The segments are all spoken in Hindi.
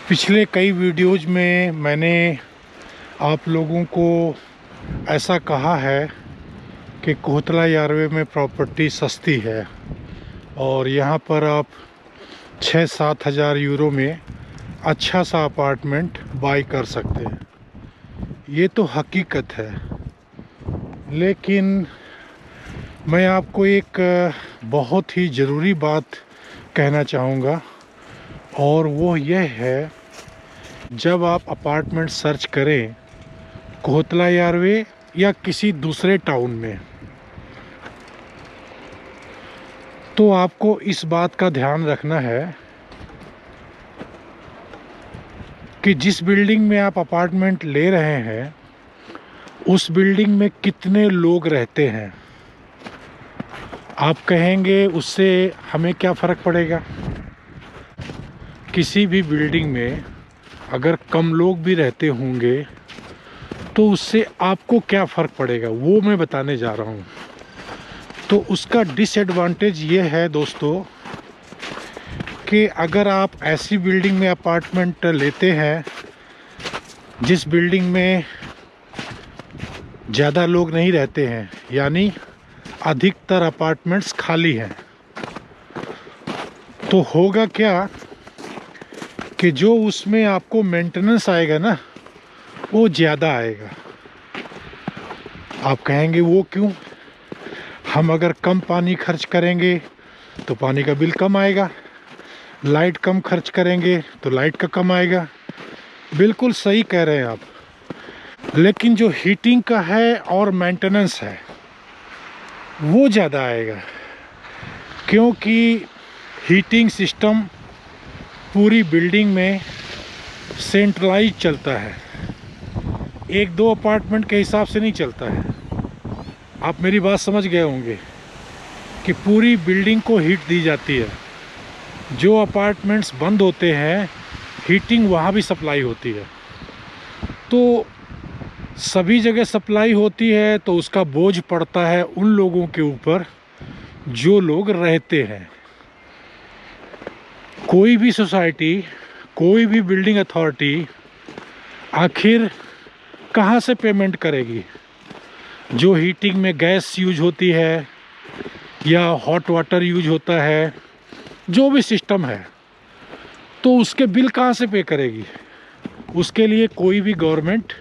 पिछले कई वीडियोज़ में मैंने आप लोगों को ऐसा कहा है कि कोहतला यारवे में प्रॉपर्टी सस्ती है और यहाँ पर आप 6-7 हज़ार यूरो में अच्छा सा अपार्टमेंट बाई कर सकते हैं। ये तो हकीकत है, लेकिन मैं आपको एक बहुत ही ज़रूरी बात कहना चाहूँगा और वो यह है, जब आप अपार्टमेंट सर्च करें कोहतला यारवे या किसी दूसरे टाउन में, तो आपको इस बात का ध्यान रखना है कि जिस बिल्डिंग में आप अपार्टमेंट ले रहे हैं उस बिल्डिंग में कितने लोग रहते हैं। आप कहेंगे उससे हमें क्या फ़र्क पड़ेगा। किसी भी बिल्डिंग में अगर कम लोग भी रहते होंगे तो उससे आपको क्या फ़र्क पड़ेगा, वो मैं बताने जा रहा हूँ। तो उसका डिसएडवांटेज ये है दोस्तों कि अगर आप ऐसी बिल्डिंग में अपार्टमेंट लेते हैं जिस बिल्डिंग में ज़्यादा लोग नहीं रहते हैं, यानी अधिकतर अपार्टमेंट्स खाली हैं, तो होगा क्या कि जो उसमें आपको मेंटेनेंस आएगा ना, वो ज़्यादा आएगा। आप कहेंगे वो क्यों? हम अगर कम पानी खर्च करेंगे तो पानी का बिल कम आएगा, लाइट कम खर्च करेंगे तो लाइट का कम आएगा। बिल्कुल सही कह रहे हैं आप, लेकिन जो हीटिंग का है और मेंटेनेंस है वो ज़्यादा आएगा, क्योंकि हीटिंग सिस्टम पूरी बिल्डिंग में सेंट्रलाइज चलता है, एक दो अपार्टमेंट के हिसाब से नहीं चलता है। आप मेरी बात समझ गए होंगे कि पूरी बिल्डिंग को हीट दी जाती है। जो अपार्टमेंट्स बंद होते हैं हीटिंग वहाँ भी सप्लाई होती है, तो सभी जगह सप्लाई होती है, तो उसका बोझ पड़ता है उन लोगों के ऊपर जो लोग रहते हैं। कोई भी सोसाइटी, कोई भी बिल्डिंग अथॉरिटी आखिर कहाँ से पेमेंट करेगी? जो हीटिंग में गैस यूज होती है या हॉट वाटर यूज होता है, जो भी सिस्टम है, तो उसके बिल कहाँ से पे करेगी? उसके लिए कोई भी गवर्नमेंट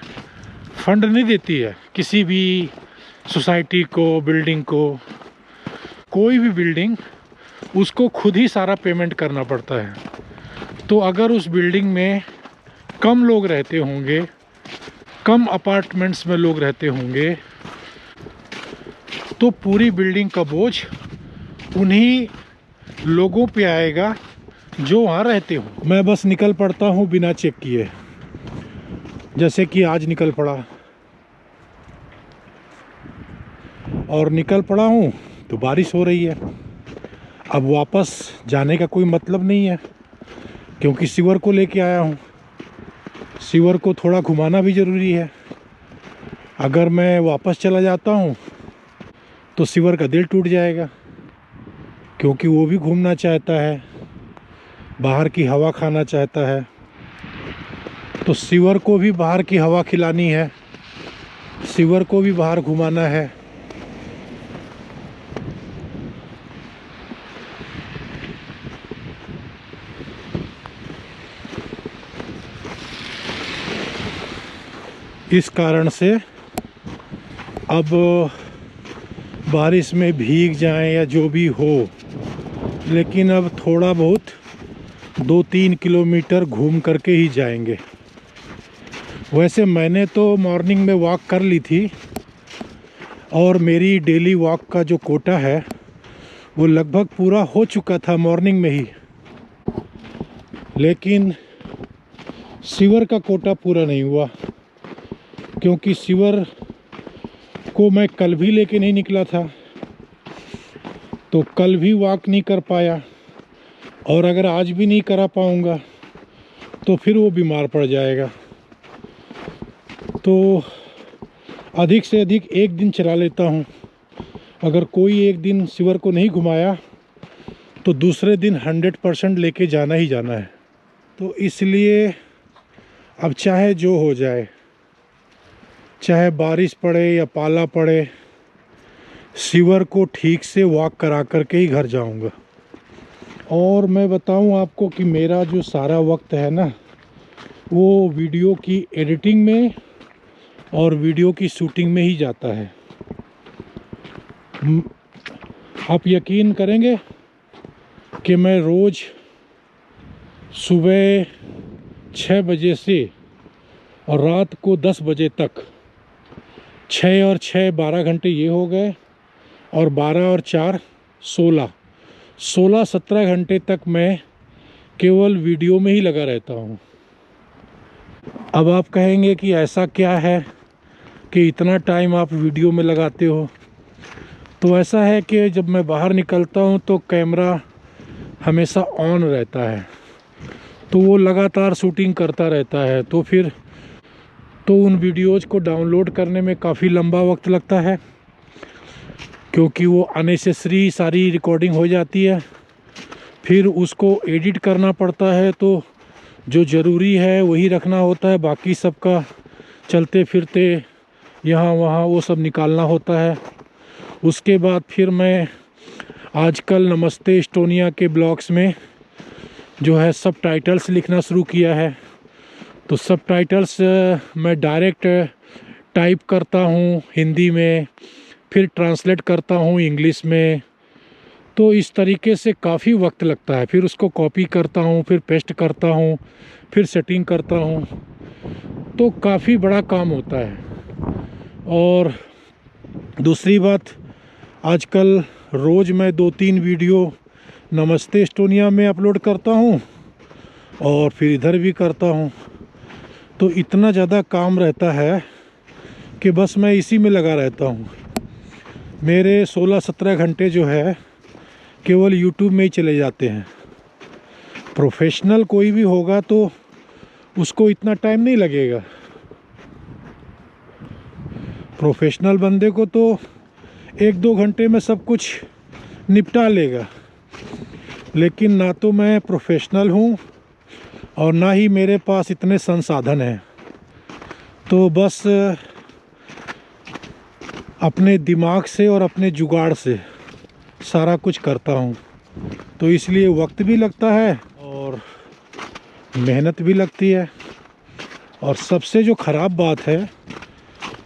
फंड नहीं देती है किसी भी सोसाइटी को, बिल्डिंग को। कोई भी बिल्डिंग उसको खुद ही सारा पेमेंट करना पड़ता है। तो अगर उस बिल्डिंग में कम लोग रहते होंगे, कम अपार्टमेंट्स में लोग रहते होंगे, तो पूरी बिल्डिंग का बोझ उन्हीं लोगों पे आएगा जो वहाँ रहते हो। मैं बस निकल पड़ता हूँ बिना चेक किए, जैसे कि आज निकल पड़ा, और निकल पड़ा हूँ तो बारिश हो रही है। अब वापस जाने का कोई मतलब नहीं है, क्योंकि सीवर को लेके आया हूँ। सीवर को थोड़ा घुमाना भी ज़रूरी है। अगर मैं वापस चला जाता हूँ तो सीवर का दिल टूट जाएगा, क्योंकि वो भी घूमना चाहता है, बाहर की हवा खाना चाहता है। तो सीवर को भी बाहर की हवा खिलानी है, सीवर को भी बाहर घुमाना है। इस कारण से अब बारिश में भीग जाएं या जो भी हो, लेकिन अब थोड़ा बहुत 2-3 किलोमीटर घूम करके ही जाएंगे। वैसे मैंने तो मॉर्निंग में वॉक कर ली थी, और मेरी डेली वॉक का जो कोटा है वो लगभग पूरा हो चुका था मॉर्निंग में ही, लेकिन सीवर का कोटा पूरा नहीं हुआ, क्योंकि सीवर को मैं कल भी लेके नहीं निकला था, तो कल भी वॉक नहीं कर पाया, और अगर आज भी नहीं करा पाऊँगा तो फिर वो बीमार पड़ जाएगा। तो अधिक से अधिक एक दिन चला लेता हूँ। अगर कोई एक दिन सीवर को नहीं घुमाया तो दूसरे दिन 100% लेके जाना ही जाना है। तो इसलिए अब चाहे जो हो जाए, चाहे बारिश पड़े या पाला पड़े, सीवर को ठीक से वॉक करा करके ही घर जाऊंगा। और मैं बताऊं आपको कि मेरा जो सारा वक्त है ना, वो वीडियो की एडिटिंग में और वीडियो की शूटिंग में ही जाता है। आप यकीन करेंगे कि मैं रोज़ सुबह 6 बजे से और रात को 10 बजे तक, 6 और 6 12 घंटे ये हो गए, और 12 और 4 16 घंटे तक मैं केवल वीडियो में ही लगा रहता हूँ। अब आप कहेंगे कि ऐसा क्या है कि इतना टाइम आप वीडियो में लगाते हो? तो ऐसा है कि जब मैं बाहर निकलता हूँ तो कैमरा हमेशा ऑन रहता है, तो वो लगातार शूटिंग करता रहता है। तो फिर तो उन वीडियोज़ को डाउनलोड करने में काफ़ी लंबा वक्त लगता है, क्योंकि वो अननेसेसरी सारी रिकॉर्डिंग हो जाती है। फिर उसको एडिट करना पड़ता है, तो जो ज़रूरी है वही रखना होता है, बाकी सबका चलते फिरते यहाँ वहाँ वो सब निकालना होता है। उसके बाद फिर मैं आजकल नमस्ते एस्टोनिया के ब्लॉग्स में जो है सब टाइटल्स लिखना शुरू किया है। तो सब टाइटल्स मैं डायरेक्ट टाइप करता हूँ हिंदी में, फिर ट्रांसलेट करता हूँ इंग्लिश में। तो इस तरीके से काफ़ी वक्त लगता है। फिर उसको कॉपी करता हूँ, फिर पेस्ट करता हूँ, फिर सेटिंग करता हूँ, तो काफ़ी बड़ा काम होता है। और दूसरी बात, आजकल रोज़ मैं 2-3 वीडियो नमस्ते एस्टोनिया में अपलोड करता हूँ और फिर इधर भी करता हूँ। तो इतना ज़्यादा काम रहता है कि बस मैं इसी में लगा रहता हूँ। मेरे 16-17 घंटे जो है केवल यूट्यूब में ही चले जाते हैं। प्रोफेशनल कोई भी होगा तो उसको इतना टाइम नहीं लगेगा। प्रोफेशनल बंदे को तो 1-2 घंटे में सब कुछ निपटा लेगा, लेकिन ना तो मैं प्रोफेशनल हूँ और ना ही मेरे पास इतने संसाधन हैं। तो बस अपने दिमाग से और अपने जुगाड़ से सारा कुछ करता हूँ। तो इसलिए वक्त भी लगता है और मेहनत भी लगती है। और सबसे जो ख़राब बात है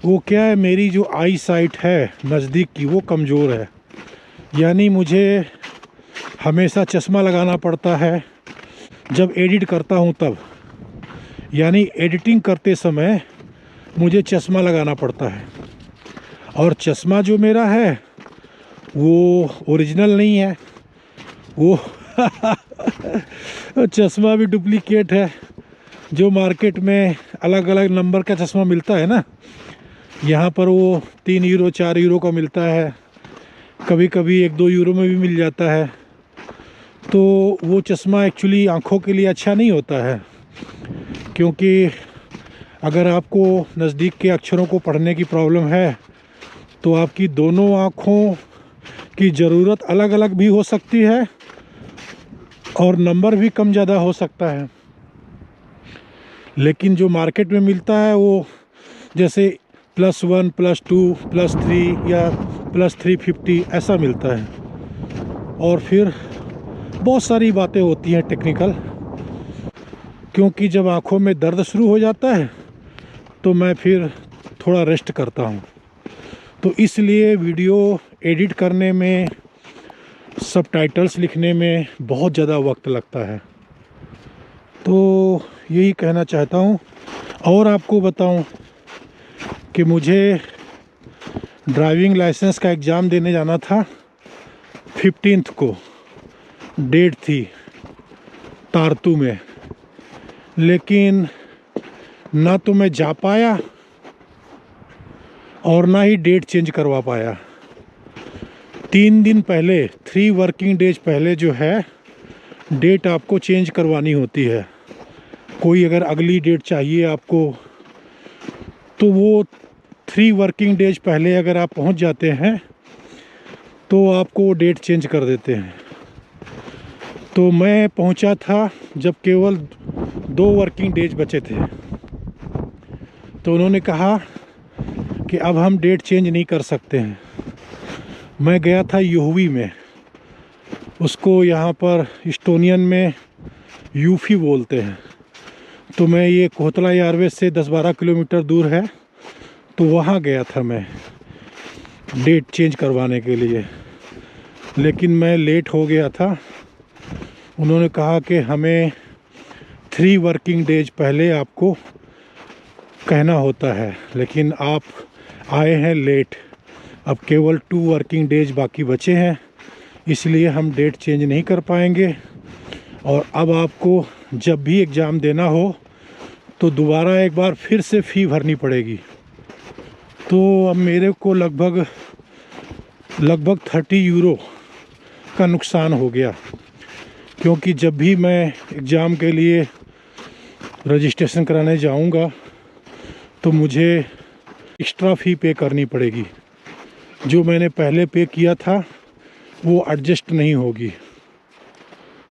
वो क्या है, मेरी जो आई साइट है नज़दीक की वो कमज़ोर है। यानी मुझे हमेशा चश्मा लगाना पड़ता है जब एडिट करता हूँ तब। यानी एडिटिंग करते समय मुझे चश्मा लगाना पड़ता है, और चश्मा जो मेरा है वो ओरिजिनल नहीं है, वो चश्मा भी डुप्लीकेट है। जो मार्केट में अलग अलग नंबर का चश्मा मिलता है ना, यहाँ पर वो 3 यूरो 4 यूरो का मिलता है, कभी कभी 1-2 यूरो में भी मिल जाता है। तो वो चश्मा एक्चुअली आँखों के लिए अच्छा नहीं होता है, क्योंकि अगर आपको नज़दीक के अक्षरों को पढ़ने की प्रॉब्लम है तो आपकी दोनों आँखों की ज़रूरत अलग अलग भी हो सकती है और नंबर भी कम ज़्यादा हो सकता है। लेकिन जो मार्केट में मिलता है वो जैसे +1 +2 +3 या +350 ऐसा मिलता है। और फिर बहुत सारी बातें होती हैं टेक्निकल, क्योंकि जब आँखों में दर्द शुरू हो जाता है तो मैं फिर थोड़ा रेस्ट करता हूँ। तो इसलिए वीडियो एडिट करने में, सब टाइटल्स लिखने में बहुत ज़्यादा वक्त लगता है। तो यही कहना चाहता हूँ। और आपको बताऊँ कि मुझे ड्राइविंग लाइसेंस का एग्ज़ाम देने जाना था 15 को, डेट थी तारतू में, लेकिन ना तो मैं जा पाया और ना ही डेट चेंज करवा पाया। 3 दिन पहले, 3 वर्किंग डेज पहले जो है डेट आपको चेंज करवानी होती है। कोई अगर अगली डेट चाहिए आपको तो वो 3 वर्किंग डेज पहले अगर आप पहुंच जाते हैं तो आपको वो डेट चेंज कर देते हैं। तो मैं पहुंचा था जब केवल 2 वर्किंग डेज बचे थे। तो उन्होंने कहा कि अब हम डेट चेंज नहीं कर सकते हैं। मैं गया था यूवी में, उसको यहाँ पर इस्टोनियन में यूफी बोलते हैं। तो मैं ये कोहतला एयरवेज से 10-12 किलोमीटर दूर है, तो वहाँ गया था मैं डेट चेंज करवाने के लिए, लेकिन मैं लेट हो गया था। उन्होंने कहा कि हमें 3 वर्किंग डेज पहले आपको कहना होता है, लेकिन आप आए हैं लेट। अब केवल 2 वर्किंग डेज बाकी बचे हैं, इसलिए हम डेट चेंज नहीं कर पाएंगे। और अब आपको जब भी एग्ज़ाम देना हो तो दोबारा एक बार फिर से फ़ी भरनी पड़ेगी। तो अब मेरे को लगभग 30 यूरो का नुकसान हो गया, क्योंकि जब भी मैं एग्ज़ाम के लिए रजिस्ट्रेशन कराने जाऊंगा तो मुझे एक्स्ट्रा फ़ी पे करनी पड़ेगी। जो मैंने पहले पे किया था वो एडजस्ट नहीं होगी।